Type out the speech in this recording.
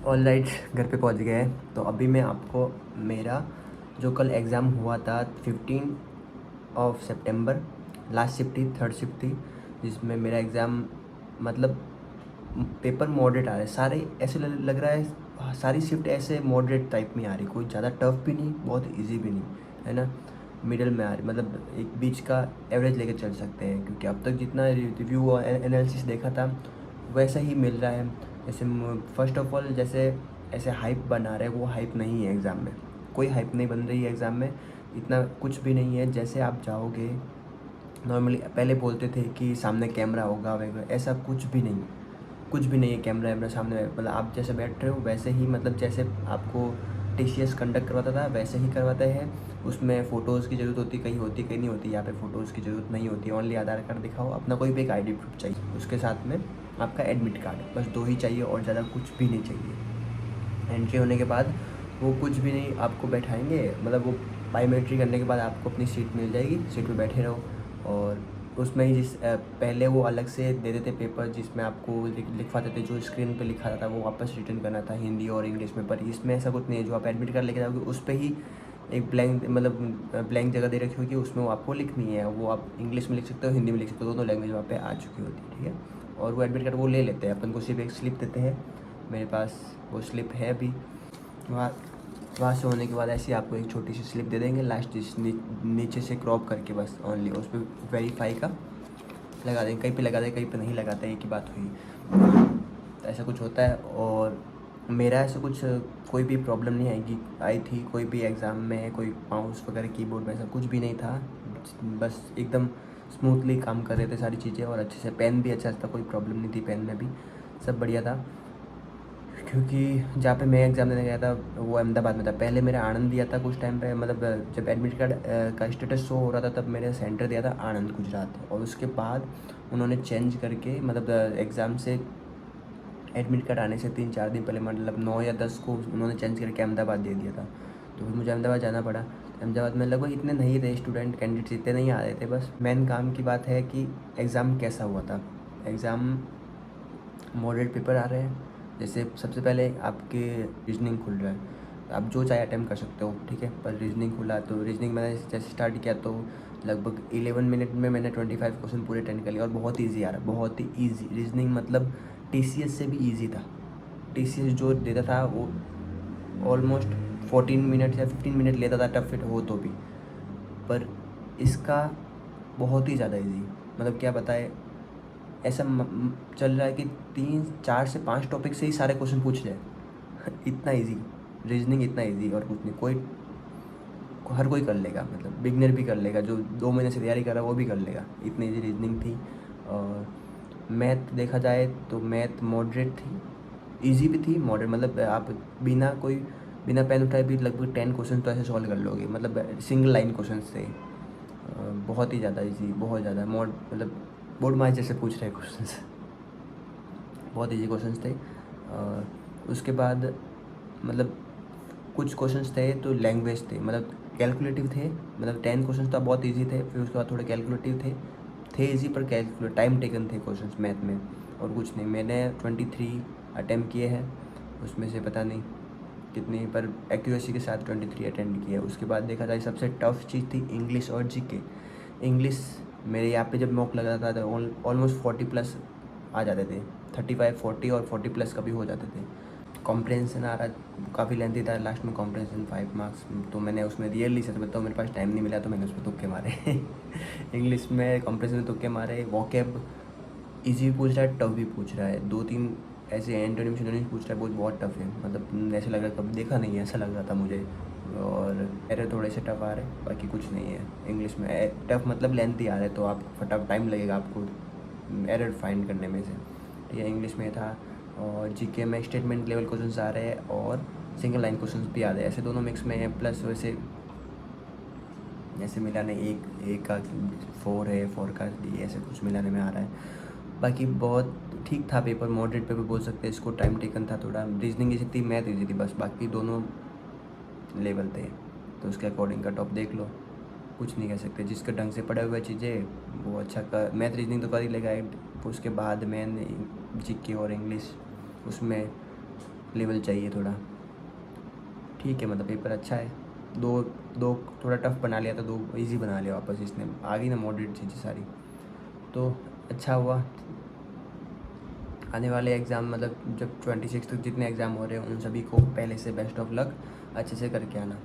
Alright, घर पे पहुंच गए हैं। तो अभी मैं आपको मेरा जो कल एग्ज़ाम हुआ था 15 लास्ट शिफ्ट थी, थर्ड शिफ्ट थी, जिसमें मेरा एग्ज़ाम मतलब पेपर मॉडरेट आ रहे सारे, ऐसे लग रहा है सारी शिफ्ट ऐसे मॉडरेट टाइप में आ रही, कोई ज़्यादा टफ भी नहीं, बहुत इजी भी नहीं, है ना, मिडल में आ रही, मतलब एक बीच का एवरेज लेके चल सकते हैं। क्योंकि अब तक जितना रिव्यू और एनालिसिस देखा था वैसा ही मिल रहा है। जैसे फर्स्ट ऑफ ऑल जैसे ऐसे हाइप बना रहे हैं, वो हाइप नहीं है एग्ज़ाम में, कोई हाइप नहीं बन रही है एग्ज़ाम में, इतना कुछ भी नहीं है। जैसे आप जाओगे नॉर्मली, पहले बोलते थे कि सामने कैमरा होगा वगैरह, ऐसा कुछ भी नहीं, कुछ भी नहीं है कैमरा वैमरा सामने। मतलब आप जैसे बैठ रहे हो वैसे ही, मतलब जैसे आपको टीसीएस कंडक्ट करवाता था वैसे ही करवाते हैं। उसमें फ़ोटोज़ की ज़रूरत होती, कहीं होती कहीं नहीं होती। यहाँ पे फ़ोटोज़ की ज़रूरत नहीं होती, ओनली आधार कार्ड दिखाओ अपना, कोई भी एक आईडी प्रूफ चाहिए, उसके साथ में आपका एडमिट कार्ड, बस दो ही चाहिए और ज़्यादा कुछ भी नहीं चाहिए। एंट्री होने के बाद वो कुछ भी नहीं आपको बैठाएंगे, मतलब वो बायोमेट्री करने के बाद आपको अपनी सीट मिल जाएगी, सीट में बैठे रहो। और उसमें ही पहले वो अलग से दे देते पेपर जिसमें आपको लिखवाते थे, जो स्क्रीन पे लिखा था वो वापस रिटर्न करना था हिंदी और इंग्लिश में। पर इसमें ऐसा कुछ नहीं है, जो आप एडमिट कार्ड लेके जाओगे उस पर ही एक ब्लैंक, मतलब ब्लैंक जगह दे रखी होगी, उसमें वो आपको लिखनी है। वो आप इंग्लिश में लिख सकते हो, हिंदी में लिख सकते हो, दोनों लैंग्वेज वहाँ पे आ चुकी होती है, ठीक है। और वो एडमिट कार्ड वो ले लेते हैं, अपन को सिर्फ एक स्लिप देते हैं, मेरे पास वो स्लिप है अभी। वहाँ वहाँ से होने के बाद ऐसे आपको एक छोटी सी स्लिप दे देंगे, लास्ट नीचे से क्रॉप करके, बस ओनली उस पर वेरीफाई का लगा देंगे, कहीं पे लगा देंगे, कहीं पे नहीं लगाते, एक ही बात हुई। तो ऐसा कुछ होता है। और मेरा ऐसा कुछ कोई भी प्रॉब्लम नहीं आएगी, आई थी कोई भी एग्ज़ाम में, कोई माउस वगैरह कीबोर्ड में ऐसा कुछ भी नहीं था, बस एकदम स्मूथली काम कर रहे थे सारी चीज़ें, और अच्छे से पेन भी अच्छा था, कोई प्रॉब्लम नहीं थी पेन में भी, सब बढ़िया था। क्योंकि जहाँ पे मैं एग्ज़ाम देने गया था वो अहमदाबाद में था, पहले मेरा आनंद दिया था कुछ टाइम पे, मतलब जब एडमिट कार्ड का स्टेटस शो हो रहा था तब मैंने सेंटर दिया था आनंद गुजरात, और उसके बाद उन्होंने चेंज करके, मतलब एग्ज़ाम से एडमिट कार्ड आने से 3-4 दिन पहले, मतलब 9 या 10 को उन्होंने चेंज करके अहमदाबाद दे दिया था। तो फिर मुझे अहमदाबाद जाना पड़ा। अहमदाबाद में लगभग इतने नहीं थे स्टूडेंट, कैंडिडेट्स इतने नहीं आ रहे थे। बस मेन काम की बात है कि एग्ज़ाम कैसा हुआ था। एग्ज़ाम मॉडरेट पेपर आ रहे हैं। जैसे सबसे पहले आपके रीजनिंग खुल रहा है, तो आप जो चाहे अटैम्प्ट कर सकते हो, ठीक है। पर रीजनिंग खुला तो रीजनिंग मैंने जैसे स्टार्ट किया तो लगभग 11 मिनट में मैंने 25 क्वेश्चन पूरे अटेंड कर लिया, और बहुत ईजी आ रहा है, बहुत ही ईजी रीजनिंग, मतलब टीसीएस से भी ईजी था। टीसीएस जो देता था वो ऑलमोस्ट 14 मिनट या 15 मिनट लेता था टफ फिट हो तो भी, पर इसका बहुत ही ज़्यादा ईजी, मतलब क्या बताए। ऐसा चल रहा है कि 3-4 से 5 टॉपिक से ही सारे क्वेश्चन पूछ रहे हैं इतना इजी रीजनिंग, इतना इजी, और कुछ नहीं। कोई हर कोई कर लेगा, मतलब बिगनर भी कर लेगा, जो 2 महीने से तैयारी कर रहा है वो भी कर लेगा, इतनी इजी रीजनिंग थी। और मैथ देखा जाए तो मैथ मॉडरेट थी, इजी भी थी, मॉडरेट, मतलब आप बिना पेन उठाए भी लगभग 10 क्वेश्चन तो ऐसे सॉल्व कर लोगे, मतलब सिंगल लाइन क्वेश्चन थे। बहुत ही ज़्यादा इजी, बहुत ज़्यादा मतलब बोर्ड मार्क्स जैसे पूछ रहे क्वेश्चन बहुत इजी क्वेश्चंस थे। उसके बाद मतलब कुछ क्वेश्चंस थे तो लैंग्वेज थे, मतलब कैलकुलेटिव थे, मतलब 10 क्वेश्चंस तो बहुत इजी थे, फिर उसके बाद थोड़े कैलकुलेटिव थे इजी, पर कैलकुलेट टाइम टेकन थे क्वेश्चंस मैथ में, और कुछ नहीं। मैंने 23 अटैम्प्ट किए हैं, उसमें से पता नहीं कितनी, पर एक्यूरेसी के साथ 23 अटेंड किए। उसके बाद देखा जाए सबसे टफ चीज़ थी इंग्लिश और जीके। इंग्लिश मेरे यहाँ पे जब मॉक लग रहा था तो ऑलमोस्ट 40+ आ जाते थे, 35, 40 और 40+ कभी हो जाते थे। कॉम्प्रहेंसन आ रहा काफ़ी लेंथी था, लास्ट में कॉम्प्रहेंसन 5 मार्क्स, तो मैंने उसमें रियली सच बताऊँ मेरे पास टाइम नहीं मिला तो मैंने उसमें तुक्के मारे इंग्लिश में कॉम्प्रहेंसन में तुक्के मारे। वोकैब ईजी भी पूछ रहा है, टफ भी पूछ रहा है, 2-3 ऐसे एंटोनिम सिनोनिम पूछ रहा है, बहुत टफ है, मतलब ऐसा लग रहा है कभी देखा नहीं है, ऐसा लग रहा था मुझे। और एरर थोड़े से टफ आ रहे हैं, बाकी कुछ नहीं है। इंग्लिश में टफ मतलब लेंथी आ रहे, तो आप फटाफट टाइम लगेगा आपको एरर फाइंड करने में से, ठीक है। इंग्लिश में था। और जीके में स्टेटमेंट लेवल क्वेश्चंस आ रहे हैं और सिंगल लाइन क्वेश्चंस भी आ रहे हैं, ऐसे दोनों मिक्स में है। प्लस वैसे ऐसे मिलाने एक का 4 है, 4 का D, ऐसे कुछ मिलाने में आ रहा है। बाकी बहुत ठीक था पेपर, मॉडरेट पेपर बोल सकते हैं इसको, टाइम टेकन था थोड़ा, रीजनिंग ईजी थी, मैथ ईजी थी, बस बाकी दोनों लेवल थे। तो उसके अकॉर्डिंग कट ऑफ देख लो, कुछ नहीं कह सकते। जिसके ढंग से पढ़े हुए चीज़ें वो अच्छा कर, मैथ रीजनिंग तो कर ही लेगा। उसके बाद मैंने जीके और इंग्लिश, उसमें लेवल चाहिए थोड़ा। ठीक है, मतलब पेपर अच्छा है। दो दो थोड़ा टफ बना लिया था, दो इजी बना लिया वापस इसने, आ गई ना मॉडरेट चीज़ें सारी, तो अच्छा हुआ। आने वाले एग्ज़ाम मतलब जब 26 तक जितने एग्ज़ाम हो रहे हैं उन सभी को पहले से बेस्ट ऑफ लक, अच्छे से करके आना।